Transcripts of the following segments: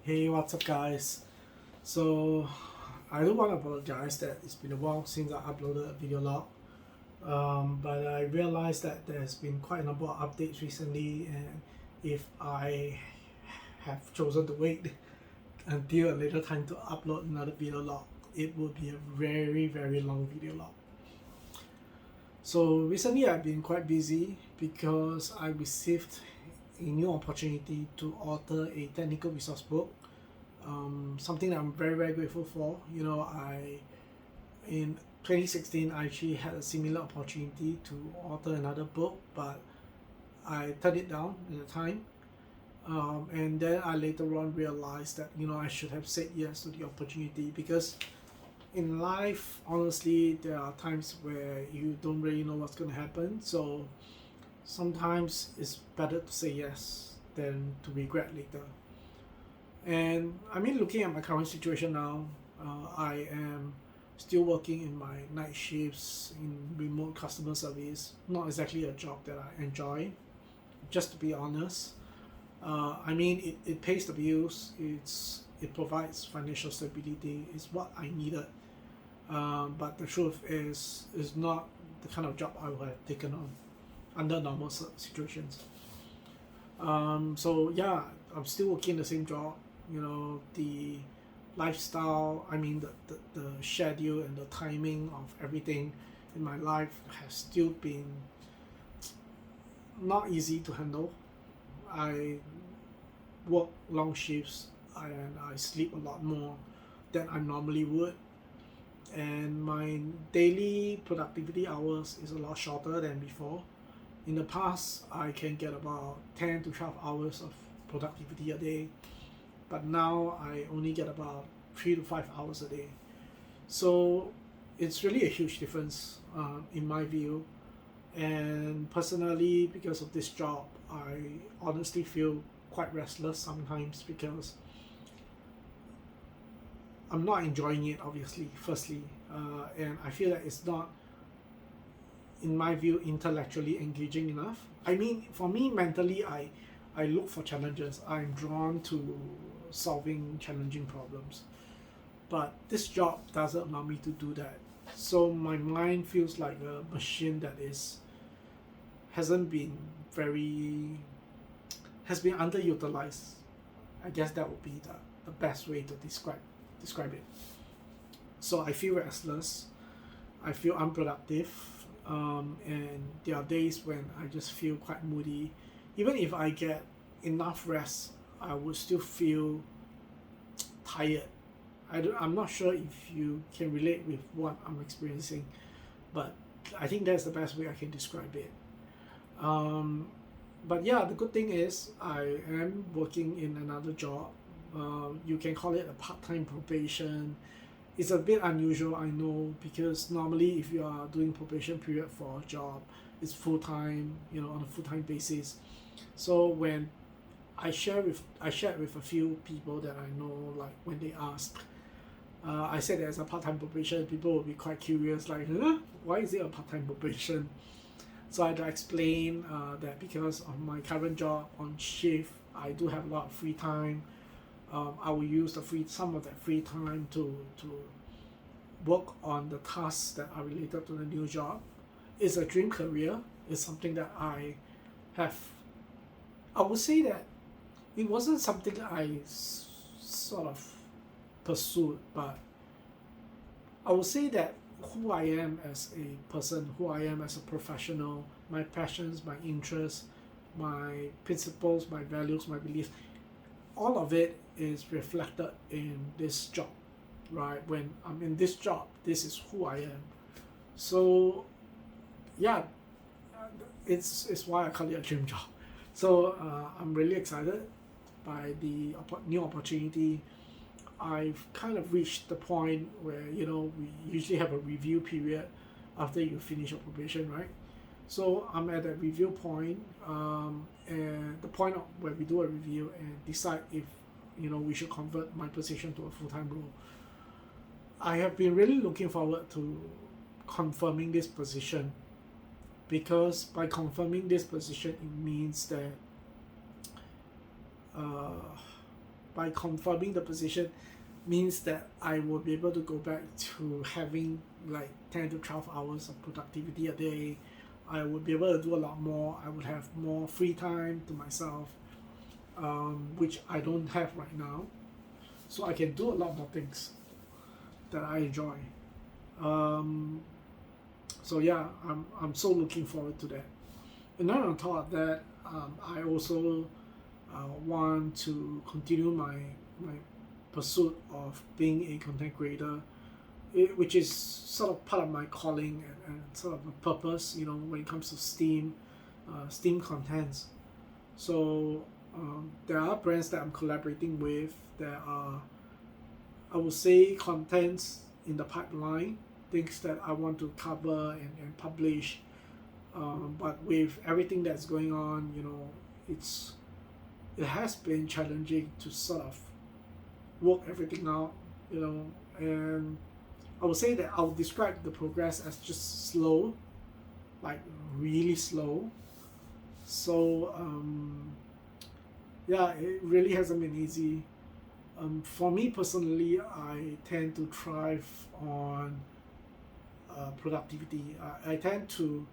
Hey, what's up, guys? So, I do want to apologize that it's been a while since I uploaded a video log. But I realized that there's been quite a number of updates recently, and if I have chosen to wait until a later time to upload another video log, it would be a very, very long video log. So, recently I've been quite busy because I received a new opportunity to author a technical resource book, something that I'm very, very grateful for. In 2016 I actually had a similar opportunity to author another book, but I turned it down at the time. And then I later on realized that I should have said yes to the opportunity, because in life, honestly, there are times where you don't really know what's going to happen. So sometimes it's better to say yes than to regret later. And I mean, looking at my current situation now, I am still working in my night shifts in remote customer service. Not exactly a job that I enjoy, just to be honest. I mean, it pays the bills. It provides financial stability. It's what I needed. But the truth is not the kind of job I would have taken on under normal situations. So yeah, I'm still working the same job. The lifestyle, I mean the schedule and the timing of everything in my life has still been not easy to handle. I work long shifts and I sleep a lot more than I normally would, and my daily productivity hours is a lot shorter than before. In the past, I can get about 10 to 12 hours of productivity a day, but now I only get about 3 to 5 hours a day. So it's really a huge difference, in my view. And personally, because of this job, I honestly feel quite restless sometimes, because I'm not enjoying it, obviously, firstly. And I feel that it's not, in my view, intellectually engaging enough. I mean, for me, mentally, I look for challenges. I'm drawn to solving challenging problems. But this job doesn't allow me to do that. So my mind feels like a machine that hasn't been very has been underutilized. I guess that would be the best way to describe it. So I feel restless. I feel unproductive, and there are days when I just feel quite moody. Even if I get enough rest, I would still feel tired. I'm not sure if you can relate with what I'm experiencing, but I think that's the best way I can describe it. Um, but yeah, the good thing is I am working in another job. You can call it a part-time probation. It's a bit unusual, I know, because normally if you are doing probation period for a job, it's full-time, on a full-time basis. So when I shared with a few people that I know, like when they asked, I said there's a part-time probation, people will be quite curious, like, huh? Why is it a part-time probation? So I had to explain that because of my current job on shift, I do have a lot of free time. I will use some of that free time to work on the tasks that are related to the new job. It's a dream career. It's something that have. I would say that it wasn't something sort of pursued, but I would say that who I am as a person, who I am as a professional, my passions, my interests, my principles, my values, my beliefs, all of it is reflected in this job, right? When I'm in this job, this is who I am. So, yeah, it's why I call it a dream job. So I'm really excited by the new opportunity. I've kind of reached the point where we usually have a review period after you finish your probation, right? So I'm at that review point, and the point of where we do a review and decide if we should convert my position to a full-time role. I have been really looking forward to confirming this position, because by confirming this position, it means that uh, by confirming the position means that I will be able to go back to having like 10 to 12 hours of productivity a day. I would be able to do a lot more. I would have more free time to myself, which I don't have right now. So I can do a lot more things that I enjoy. So yeah, I'm so looking forward to that. And then on top of that, I also want to continue my pursuit of being a content creator, which is sort of part of my calling and sort of a purpose, when it comes to STEAM contents. So there are brands that I'm collaborating with. There are, I would say, contents in the pipeline, things that I want to cover and publish. But with everything that's going on, it has been challenging to sort of work everything out, and I would say that I'll describe the progress as just slow, like really slow. So yeah, it really hasn't been easy. For me personally, I tend to thrive on productivity. I tend to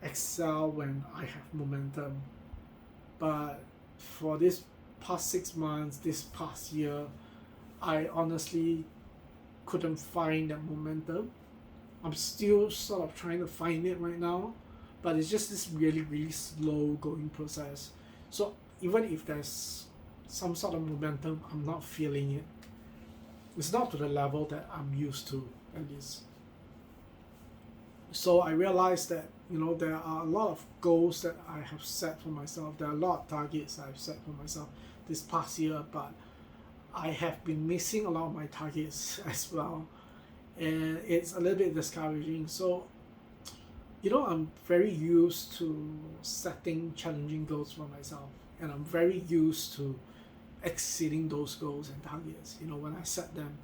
excel when I have momentum. But for this past 6 months, this past year, I honestly couldn't find that momentum. I'm still sort of trying to find it right now, but it's just this really, really slow going process. So even if there's some sort of momentum, I'm not feeling it. It's not to the level that I'm used to, at least. So I realized that there are a lot of goals that I have set for myself. There are a lot of targets I've set for myself this past year, but I have been missing a lot of my targets as well, and it's a little bit discouraging. So I'm very used to setting challenging goals for myself, and I'm very used to exceeding those goals and targets when I set them,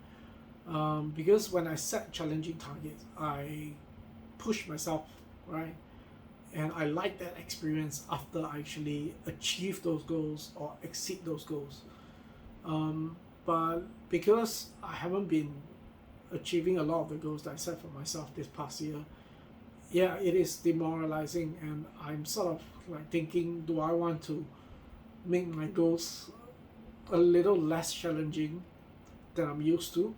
because when I set challenging targets, I push myself, right? And I like that experience after I actually achieve those goals or exceed those goals. But because I haven't been achieving a lot of the goals that I set for myself this past year, yeah, it is demoralizing, and I'm sort of like thinking, do I want to make my goals a little less challenging than I'm used to?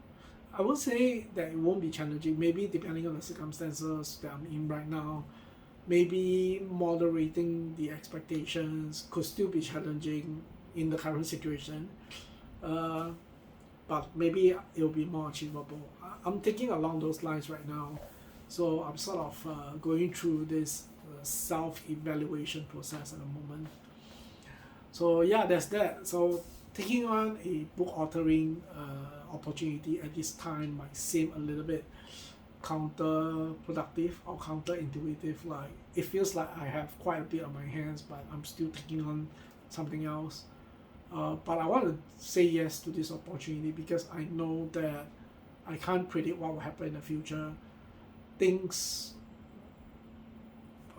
I would say that it won't be challenging, maybe depending on the circumstances that I'm in right now. Maybe moderating the expectations could still be challenging in the current situation, but maybe it'll be more achievable. I'm thinking along those lines right now, so I'm sort of going through this self-evaluation process at the moment. So yeah, there's that. So taking on a book authoring opportunity at this time might seem a little bit counterproductive or counterintuitive. Like, it feels like I have quite a bit on my hands, but I'm still taking on something else. But I want to say yes to this opportunity because I know that I can't predict what will happen in the future. Things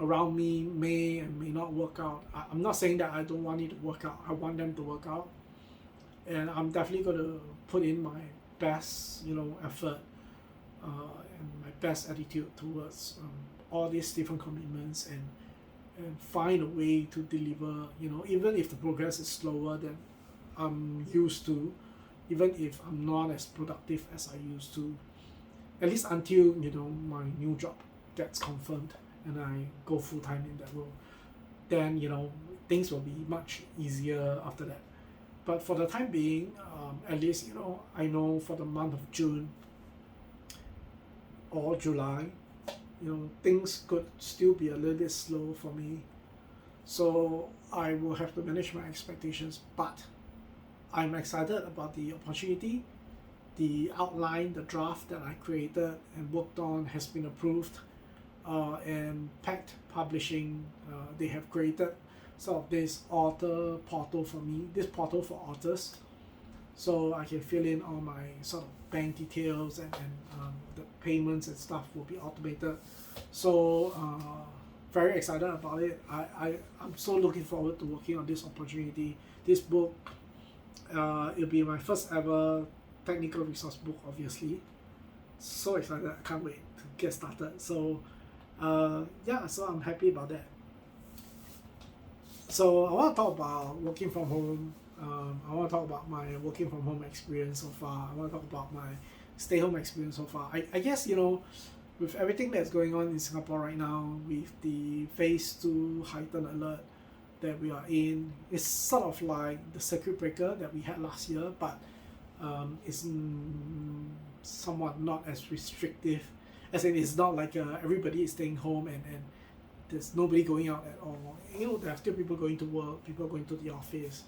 around me may and may not work out. I'm not saying that I don't want it to work out. I want them to work out, and I'm definitely going to put in my best, effort and my best attitude towards all these different commitments, and find a way to deliver. Even if the progress is slower than I'm used to, even if I'm not as productive as I used to, at least until my new job gets confirmed and I go full time in that role, then things will be much easier after that. But for the time being, at least I know for the month of June or July, things could still be a little bit slow for me. So I will have to manage my expectations, but I'm excited about the opportunity. The outline, the draft that I created and worked on has been approved, and Pact Publishing, they have created sort of this author portal for me, this portal for authors, so I can fill in all my sort of bank details, and the payments and stuff will be automated. So very excited about it. I'm so looking forward to working on this opportunity. This book It'll be my first ever technical resource book, obviously. So excited, I can't wait to get started. So yeah, so I'm happy about that. So I want to talk about working from home. I want to talk about my working from home experience so far. I want to talk about my stay home experience so far. I guess, with everything that's going on in Singapore right now, with the phase 2 heightened alert that we are in, it's sort of like the circuit breaker that we had last year, but it's somewhat not as restrictive. As in, it's not like everybody is staying home and there's nobody going out at all. There are still people going to work, people going to the office.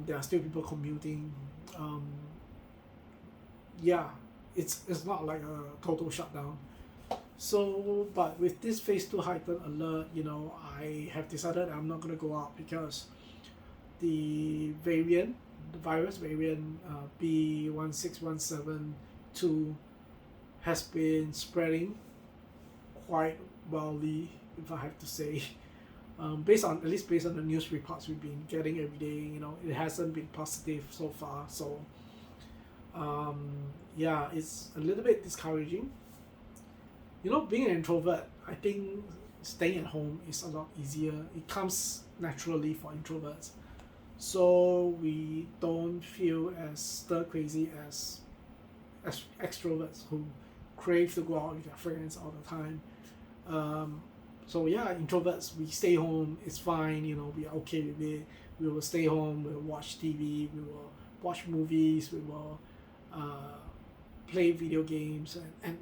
There are still people commuting. Yeah, it's not like a total shutdown. So, but with this phase 2 heightened alert, I have decided I'm not going to go out because the virus variant B16172 has been spreading quite wildly, if I have to say. Based on the news reports we've been getting every day, it hasn't been positive so far. So, yeah, it's a little bit discouraging. Being an introvert, I think staying at home is a lot easier. It comes naturally for introverts. So we don't feel as stir crazy as extroverts who crave to go out with their friends all the time. So yeah, introverts, we stay home, it's fine, we are okay with it. We will stay home, we'll watch TV, we will watch movies, we will play video games, and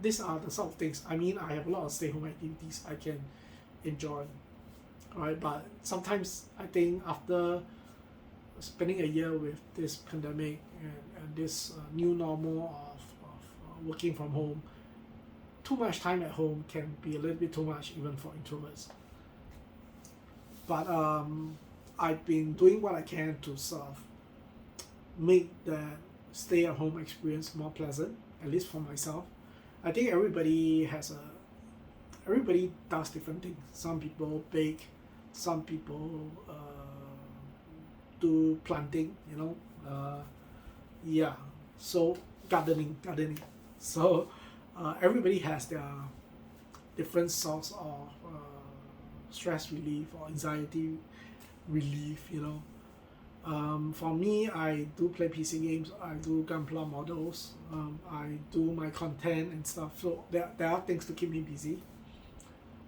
these are the sort of things. I mean, I have a lot of stay home activities I can enjoy. Alright, but sometimes I think after spending a year with this pandemic and this new normal of working from home, too much time at home can be a little bit too much even for introverts. But I've been doing what I can to sort of make that stay at home experience more pleasant, at least for myself. I think everybody does different things. Some people bake, some people do planting, yeah. So gardening. So everybody has their different source of stress relief or anxiety relief. For me, I do play PC games. I do Gunpla models. I do my content and stuff. So there are things to keep me busy.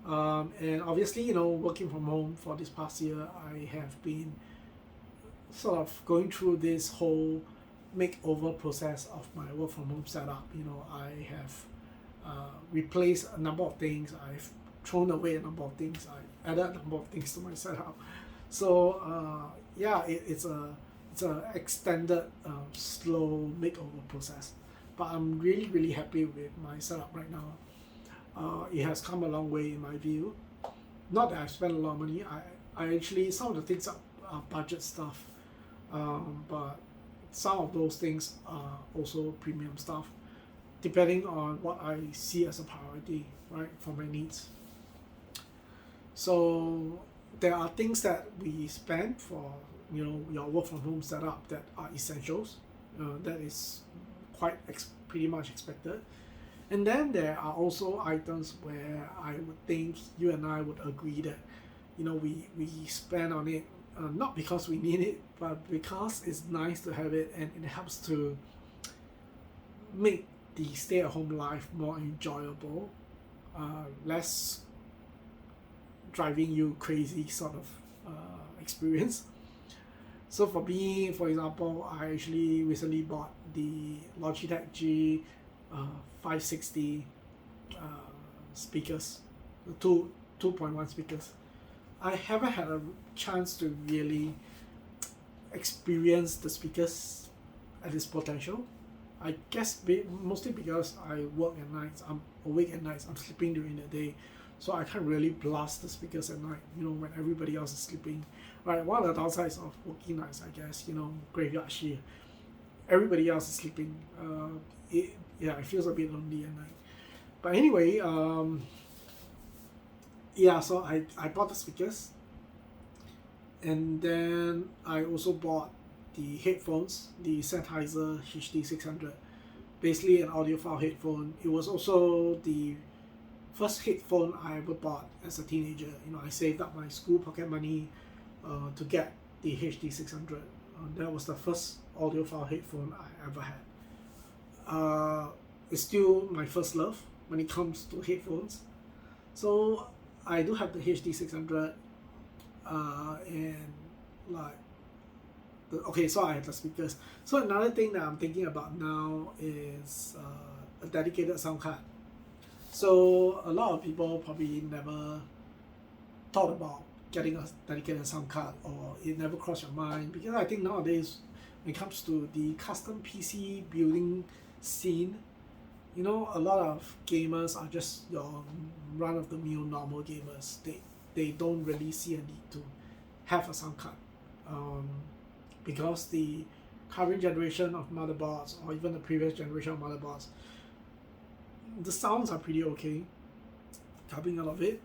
And obviously, working from home for this past year, I have been sort of going through this whole makeover process of my work from home setup. I have replaced a number of things. I've thrown away a number of things. I added a number of things to my setup. So yeah, it's a extended slow makeover process. But I'm really, really happy with my setup right now. It has come a long way in my view. Not that I've spent a lot of money. I actually, some of the things are budget stuff, but some of those things are also premium stuff, depending on what I see as a priority, right, for my needs. So there are things that we spend for your work from home setup that are essentials. That is pretty much expected. And then there are also items where I would think you and I would agree that we spend on it not because we need it, but because it's nice to have it and it helps to make the stay-at-home life more enjoyable, less driving you crazy sort of experience. So for me, for example, I actually recently bought the Logitech G 560 speakers, the 2.1 speakers. I haven't had a chance to really experience the speakers at its potential. I guess mostly because I work at nights, I'm awake at nights, I'm sleeping during the day, so I can't really blast the speakers at night, when everybody else is sleeping. Right, one of the downsides of working nights, I guess, graveyard shift, everybody else is sleeping. It feels a bit lonely at night. But anyway, so I bought the speakers, and then I also bought the headphones, the Sennheiser HD600, basically an audiophile headphone. It was also the first headphone I ever bought as a teenager. I saved up my school pocket money to get the HD600. That was the first audiophile headphone I ever had. It's still my first love when it comes to headphones. So I do have the HD600, and like, okay, so I have the speakers. So another thing that I'm thinking about now is a dedicated sound card. So a lot of people probably never thought about getting a dedicated sound card, or it never crossed your mind, because I think nowadays when it comes to the custom PC building scene, a lot of gamers are just your run-of-the-mill normal gamers. They don't really see a need to have a sound card, because the current generation of motherboards, or even the previous generation of motherboards, the sounds are pretty okay coming out of it.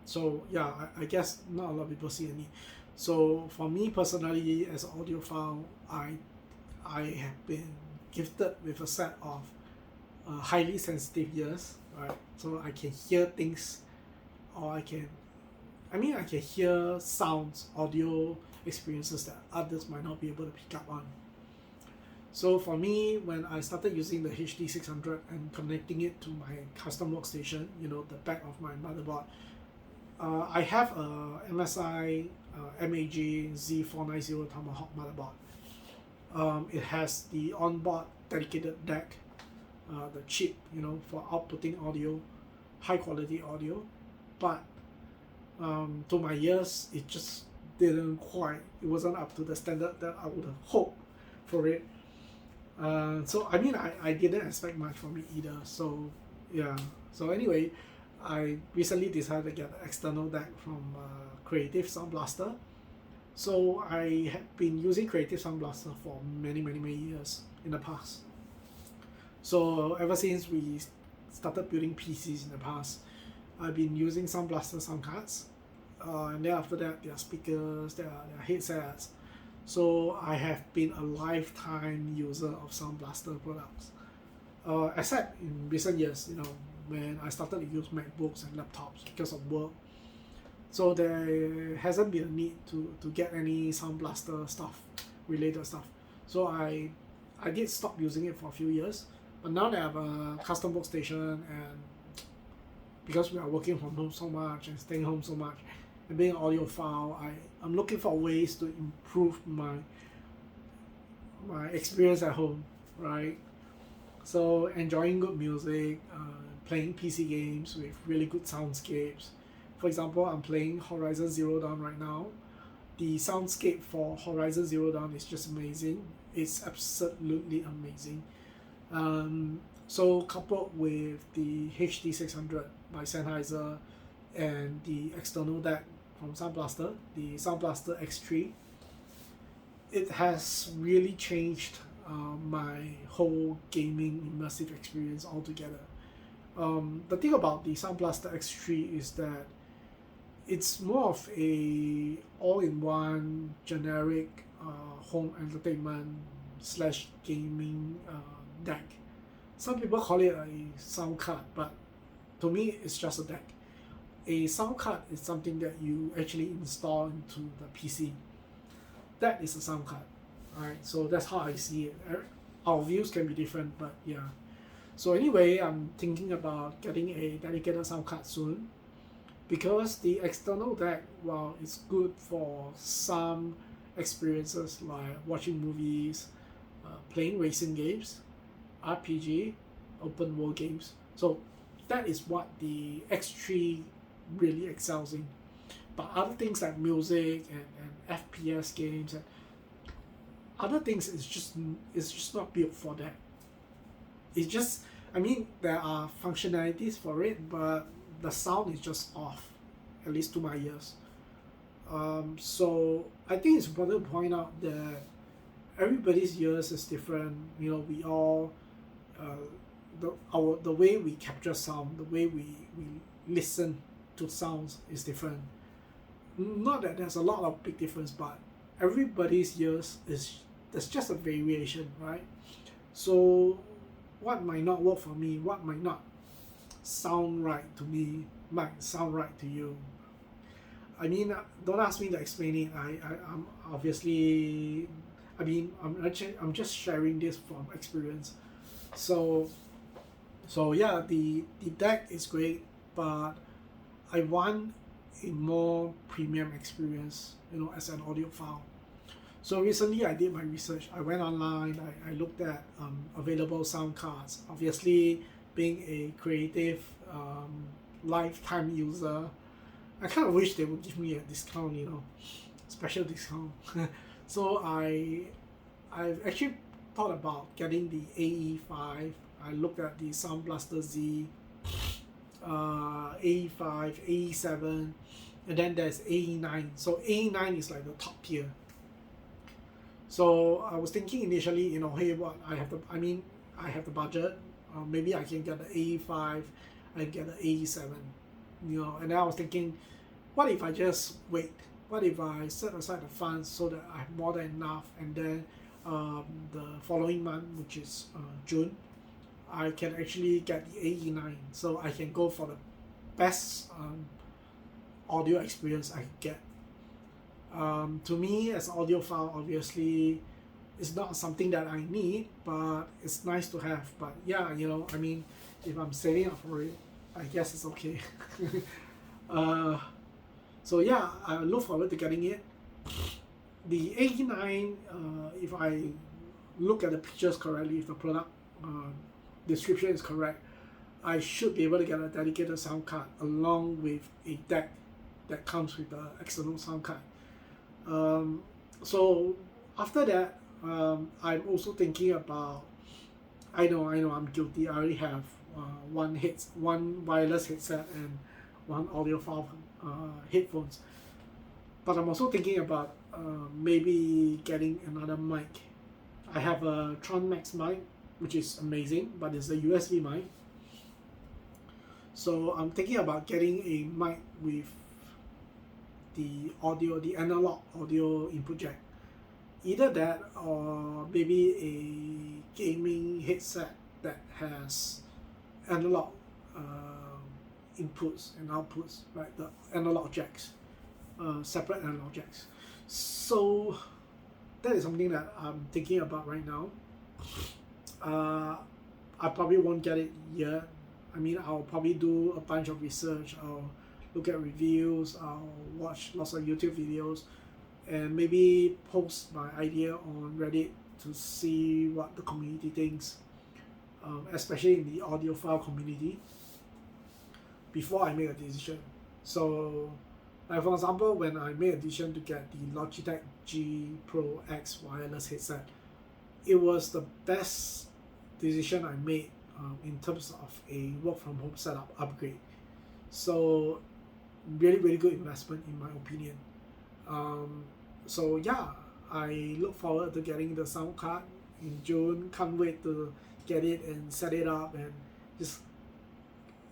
So yeah, I guess not a lot of people see a need. So for me personally, as an audiophile, I have been gifted with a set of highly sensitive ears, right? So I can hear things, or I can hear sounds, audio experiences that others might not be able to pick up on. So for me, when I started using the HD600 and connecting it to my custom workstation, the back of my motherboard, I have a MSI MAG Z490 Tomahawk motherboard. It has the onboard dedicated DAC, the chip, for outputting audio, high quality audio, but to my ears, it just it wasn't up to the standard that I would have hoped for it. So I didn't expect much from it either. So yeah. So anyway, I recently decided to get an external DAC from Creative Sound Blaster. So I have been using Creative Sound Blaster for many years in the past. So ever since we started building PCs in the past, I've been using Sound Blaster sound cards, and then after that, their speakers, their headsets. So I have been a lifetime user of Sound Blaster products, except in recent years, when I started to use MacBooks and laptops because of work. So there hasn't been a need to get any Sound Blaster related stuff. So I did stop using it for a few years, but now that I have a custom workstation, and because we are working from home so much and staying home so much, and being an audiophile, I'm looking for ways to improve my experience at home, right? So enjoying good music, playing PC games with really good soundscapes. For example, I'm playing Horizon Zero Dawn right now. The soundscape for Horizon Zero Dawn is just amazing. It's absolutely amazing. So coupled with the HD600 by Sennheiser and the external DAC from Sound Blaster, the Sound Blaster X3, it has really changed my whole gaming immersive experience altogether. The thing about the Sound Blaster X3 is that it's more of a all-in-one generic home entertainment / gaming DAC. Some people call it a sound card, but to me it's just a DAC. A sound card is something that you actually install into the PC. That is a sound card, right? So that's how I see it. Our views can be different, but yeah. So anyway, I'm thinking about getting a dedicated sound card soon, because the external DAC, while it's good for some experiences like watching movies, playing racing games, RPG, open world games. So that is what the X3 really excels in. But other things like music and FPS games and other things is just not built for that. It's just, there are functionalities for it, but the sound is just off, at least to my ears. So I think it's important to point out that everybody's ears is different. We all the way we capture sound, the way we listen to sounds is different. not that there's a lot of big difference, but everybody's ears is there's just a variation, right? So what might not work for me, what might not sound right to me, might sound right to you. I mean, don't ask me to explain it. I'm obviously, I mean, I'm just sharing this from experience. So, so yeah, the deck is great, but I want a more premium experience, as an audiophile. So recently I did my research. I went online, I looked at available sound cards. Obviously, being a creative lifetime user, I kind of wish they would give me a discount, special discount. So I've actually thought about getting the AE5. I looked at the Sound Blaster Z, AE5, AE7, and then there's AE9. So AE9 is like the top tier. So I was thinking initially, hey, what I have the budget. Maybe I can get the AE5 and get the AE7, And then I was thinking, what if I just wait? What if I set aside the funds so that I have more than enough, and then the following month, which is June, I can actually get the AE9, so I can go for the best audio experience I could get. To me, as an audiophile, obviously, it's not something that I need, but it's nice to have. But yeah, if I'm saving up for it, I guess it's okay. So yeah, I look forward to getting it. The AE9, if I look at the pictures correctly, if the product description is correct, I should be able to get a dedicated sound card along with a deck that comes with the external sound card. So after that, I'm also thinking about, I know I'm guilty. I already have one wireless headset and one audiophile headphones, but I'm also thinking about maybe getting another mic. I have a Tron Max mic, which is amazing, but it's a USB mic. So I'm thinking about getting a mic with the analog audio input jack. Either that or maybe a gaming headset that has analog inputs and outputs, right? The analog jacks, separate analog jacks. So that is something that I'm thinking about right now. I probably won't get it yet. I mean, I'll probably do a bunch of research. I'll look at reviews. I'll watch lots of YouTube videos, and maybe post my idea on Reddit to see what the community thinks, especially in the audiophile community, before I make a decision. So, like for example, when I made a decision to get the Logitech G Pro X wireless headset, it was the best decision I made in terms of a work from home setup upgrade. So really, really good investment in my opinion. So yeah, I look forward to getting the sound card in June. Can't wait to get it and set it up and just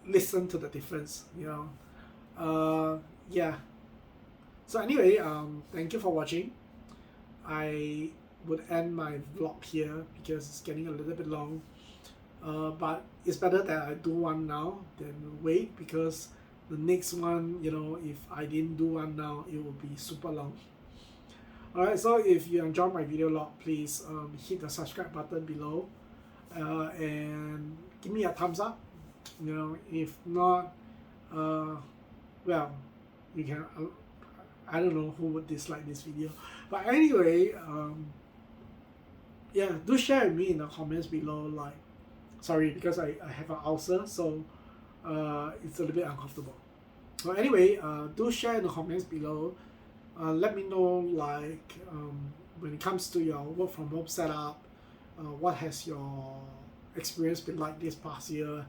listen to the difference, yeah. So anyway, thank you for watching. I would end my vlog here because it's getting a little bit long. But it's better that I do one now than wait, because the next one, if I didn't do one now, it will be super long. Alright, so if you enjoyed my video log, please hit the subscribe button below and give me a thumbs up. If not, well, you can, I don't know who would dislike this video. But anyway, yeah, do share with me in the comments below. Like, sorry, because I have an ulcer, so it's a little bit uncomfortable. So anyway, do share in the comments below. Let me know, like, when it comes to your work from home setup, what has your experience been like this past year?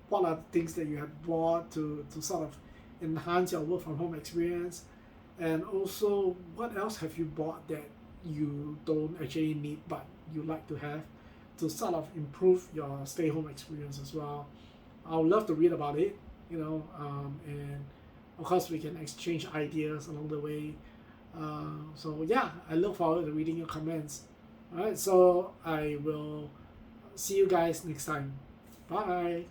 What are the things that you have bought to sort of enhance your work from home experience? And also, what else have you bought that you don't actually need but you like to have to sort of improve your stay home experience as well? I would love to read about it, and of course, we can exchange ideas along the way. So yeah, I look forward to reading your comments. Alright, so I will see you guys next time. Bye.